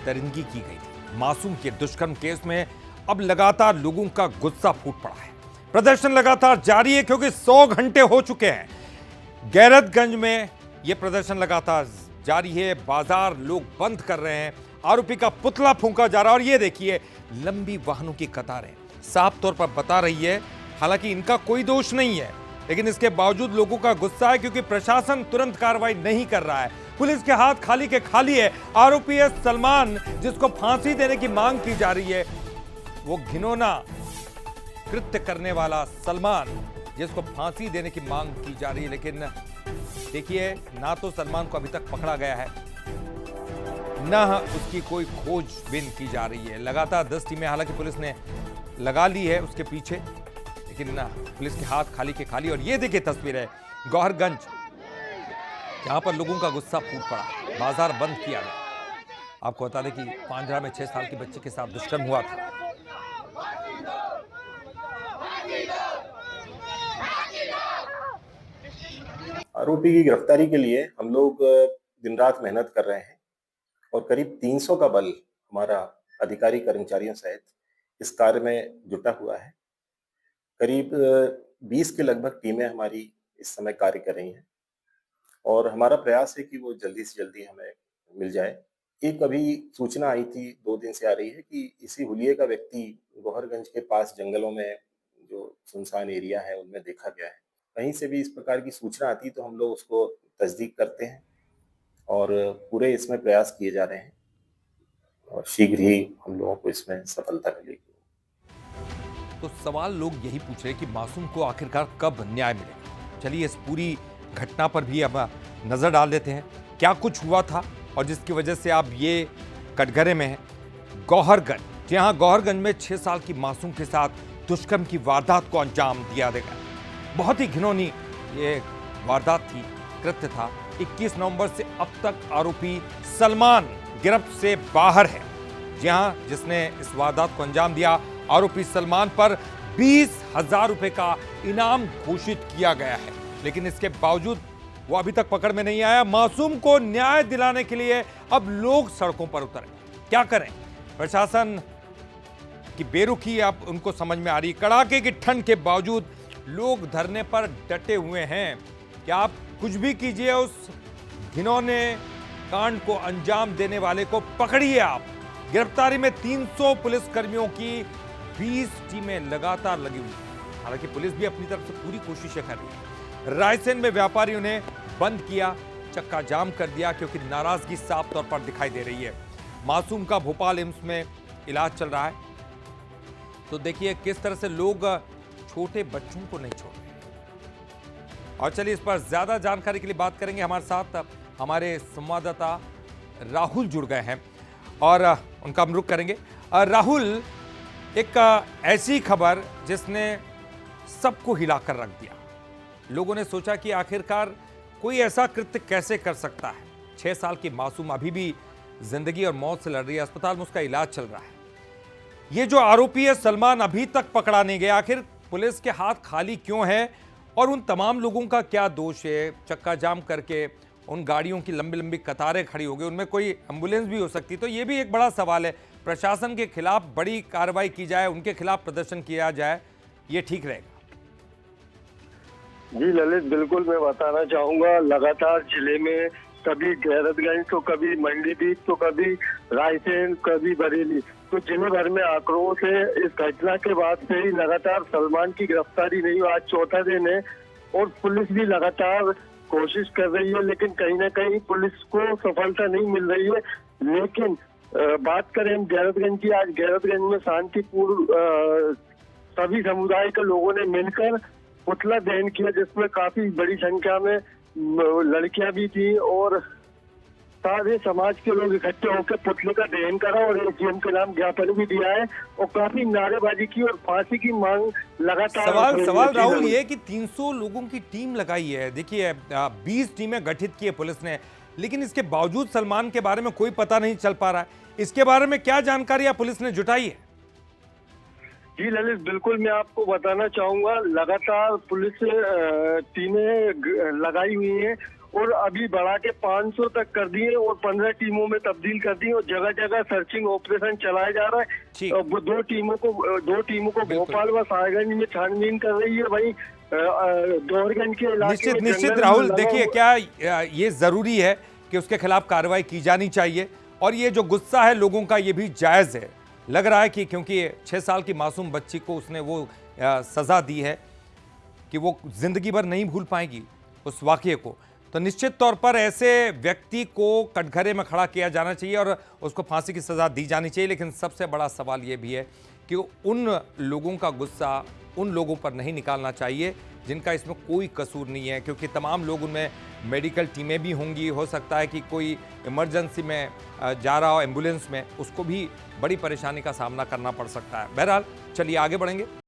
दरिंदगी की गई थी। मासूम के दुष्कर्म केस में अब लगातार लोगों का गुस्सा फूट पड़ा है। प्रदर्शन लगातार जारी है क्योंकि 100 घंटे हो चुके हैं। गैरतगंज में यह प्रदर्शन लगातार जारी है। बाजार लोग बंद कर रहे हैं। आरोपी का पुतला फूंका जा रहा है और ये देखिए लंबी वाहनों की कतारें साफ तौर पर बता रही है, हालांकि इनका कोई दोष नहीं है, लेकिन इसके बावजूद लोगों का गुस्सा है क्योंकि प्रशासन तुरंत कार्रवाई नहीं कर रहा है। पुलिस के हाथ खाली के खाली है। आरोपी है सलमान, जिसको फांसी देने की मांग की जा रही है। वो घिनौना कृत्य करने वाला सलमान, जिसको फांसी देने की मांग की जा रही है, लेकिन देखिए ना तो सलमान को अभी तक पकड़ा गया है, ना उसकी कोई खोजबीन की जा रही है। लगातार 10 टीमें हालांकि पुलिस ने लगा ली है उसके पीछे, लेकिन ना पुलिस के हाथ खाली के खाली। और ये देखिए तस्वीर है गौहरगंज, जहां पर लोगों का गुस्सा फूट पड़ा, बाजार बंद किया गया। आपको बता दें कि पांजरा में 6 साल की बच्ची के साथ दुष्कर्म हुआ था। आरोपी की गिरफ्तारी के लिए हम लोग दिन रात मेहनत कर रहे हैं और करीब 300 का बल हमारा अधिकारी कर्मचारियों सहित इस कार्य में जुटा हुआ है। करीब 20 के लगभग टीमें हमारी इस समय कार्य कर रही हैं और हमारा प्रयास है कि वो जल्दी से जल्दी हमें मिल जाए। एक अभी सूचना आई थी, 2 दिन से आ रही है कि इसी हुलिये का व्यक्ति गौहरगंज के पास जंगलों में जो सुनसान एरिया है उनमें देखा गया है। कहीं से भी इस प्रकार की सूचना आती तो हम लोग उसको तस्दीक करते हैं और पूरे इसमें प्रयास किए जा रहे हैं और शीघ्र ही हम लोगों को इसमें सफलता मिलेगी। तो सवाल लोग यही पूछ रहे हैं कि मासूम को आखिरकार कब न्याय मिलेगा। चलिए इस पूरी घटना पर भी अब नजर डाल देते हैं, क्या कुछ हुआ था और जिसकी वजह से आप ये कटघरे में हैं। गौहरगंज, जी हाँ, गौहरगंज में 6 साल की मासूम के साथ दुष्कर्म की वारदात को अंजाम दिया गया। बहुत ही घिनौनी ये वारदात थी, कृत्य था। 21 नवंबर से अब तक आरोपी सलमान गिरफ्त से बाहर है। जी हाँ, जिसने इस वारदात को अंजाम दिया, आरोपी सलमान पर 20,000 रुपए का इनाम घोषित किया गया है, लेकिन इसके बावजूद वो अभी तक पकड़ में नहीं आया। मासूम को न्याय दिलाने के लिए अब लोग सड़कों पर उतरे। क्या करें, प्रशासन की बेरुखी अब उनको समझ में आ रही। कड़ाके की ठंड के बावजूद लोग धरने पर डटे हुए हैं कि आप कुछ भी कीजिए, उस घिनौने कांड को अंजाम देने वाले को पकड़िए आप। गिरफ्तारी में 300 पुलिसकर्मियों की 20 टीमें लगातार लगी हुई हैं। हालांकि पुलिस भी अपनी तरफ से पूरी कोशिशें कर रही है। रायसेन में व्यापारियों ने बंद किया, चक्का जाम कर दिया क्योंकि नाराजगी साफ तौर पर दिखाई दे रही है। मासूम का भोपाल एम्स में इलाज चल रहा है। तो देखिए किस तरह से लोग छोटे बच्चों को नहीं छोड़ रहे। और चलिए इस पर ज्यादा जानकारी के लिए बात करेंगे। हमारे साथ हमारे संवाददाता राहुल जुड़ गए हैं और उनका हम रुख करेंगे। राहुल, एक ऐसी खबर जिसने सबको हिलाकर रख दिया। लोगों ने सोचा कि आखिरकार कोई ऐसा कृत्य कैसे कर सकता है। 6 साल की मासूम अभी भी जिंदगी और मौत से लड़ रही है, अस्पताल में उसका इलाज चल रहा है। ये जो आरोपी है सलमान अभी तक पकड़ा नहीं गया, आखिर पुलिस के हाथ खाली क्यों है और उन तमाम लोगों का क्या दोष है? चक्का जाम करके उन गाड़ियों की लंबी लंबी कतारें खड़ी हो गई, उनमें कोई एम्बुलेंस भी हो सकती, तो ये भी एक बड़ा सवाल है। प्रशासन के खिलाफ बड़ी कार्रवाई की जाए, उनके खिलाफ प्रदर्शन किया जाए, ये ठीक रहेगा? जी ललित, बिल्कुल मैं बताना चाहूंगा, लगातार जिले में कभी गैरतगंज तो कभी मंडीदीप तो कभी रायसेन कभी बरेली, तो जिले भर में आक्रोश है। इस घटना के बाद से ही लगातार सलमान की गिरफ्तारी नहीं हुई, आज चौथा दिन है और पुलिस भी लगातार कोशिश कर रही है, लेकिन कहीं ना कहीं पुलिस को सफलता नहीं मिल रही है। लेकिन बात करें हम गैरतगंज की, आज गैरतगंज में शांतिपूर्ण सभी समुदाय के लोगों ने मिलकर पुतला दहन किया, जिसमें काफी बड़ी संख्या में लड़कियां भी थी और सारे समाज के लोग इकट्ठे होकर पुतले का दहन करा और एसडीएम के नाम ज्ञापन भी दिया है और काफी नारेबाजी की और फांसी की मांग लगातार। सवाल राहुल ये कि 300 लोगों की टीम लगाई है, देखिए 20 टीमें गठित की है पुलिस ने, लेकिन इसके बावजूद सलमान के बारे में कोई पता नहीं चल पा रहा है। इसके बारे में क्या जानकारी पुलिस ने जुटाई है? जी ललित, बिल्कुल मैं आपको बताना चाहूंगा, लगातार पुलिस टीमें लगाई हुई हैं और अभी बढ़ा के 500 तक कर दिए और 15 टीमों में तब्दील कर दिए और जगह जगह सर्चिंग ऑपरेशन चलाया जा रहा ठीक। है। वो दो टीमों को बिल्कुल। भोपाल व साहेबगंज में छानबीन कर रही है। वहीं गौरगंज के इलाके निश्चित में निश्चित जंगल राहुल, लगा देखिए हुआ- क्या ये जरूरी है कि उसके खिलाफ कार्रवाई की जानी चाहिए, और ये जो गुस्सा है लोगों का ये भी जायज है। लग रहा है कि क्योंकि 6 साल की मासूम बच्ची को उसने वो सजा दी है कि वो जिंदगी भर नहीं भूल पाएगी उस वाकये को, तो निश्चित तौर पर ऐसे व्यक्ति को कटघरे में खड़ा किया जाना चाहिए और उसको फांसी की सजा दी जानी चाहिए। लेकिन सबसे बड़ा सवाल ये भी है कि उन लोगों का गुस्सा उन लोगों पर नहीं निकालना चाहिए जिनका इसमें कोई कसूर नहीं है, क्योंकि तमाम लोग उनमें मेडिकल टीमें भी होंगी। हो सकता है कि कोई इमरजेंसी में जा रहा हो एम्बुलेंस में, उसको भी बड़ी परेशानी का सामना करना पड़ सकता है। बहरहाल चलिए आगे बढ़ेंगे।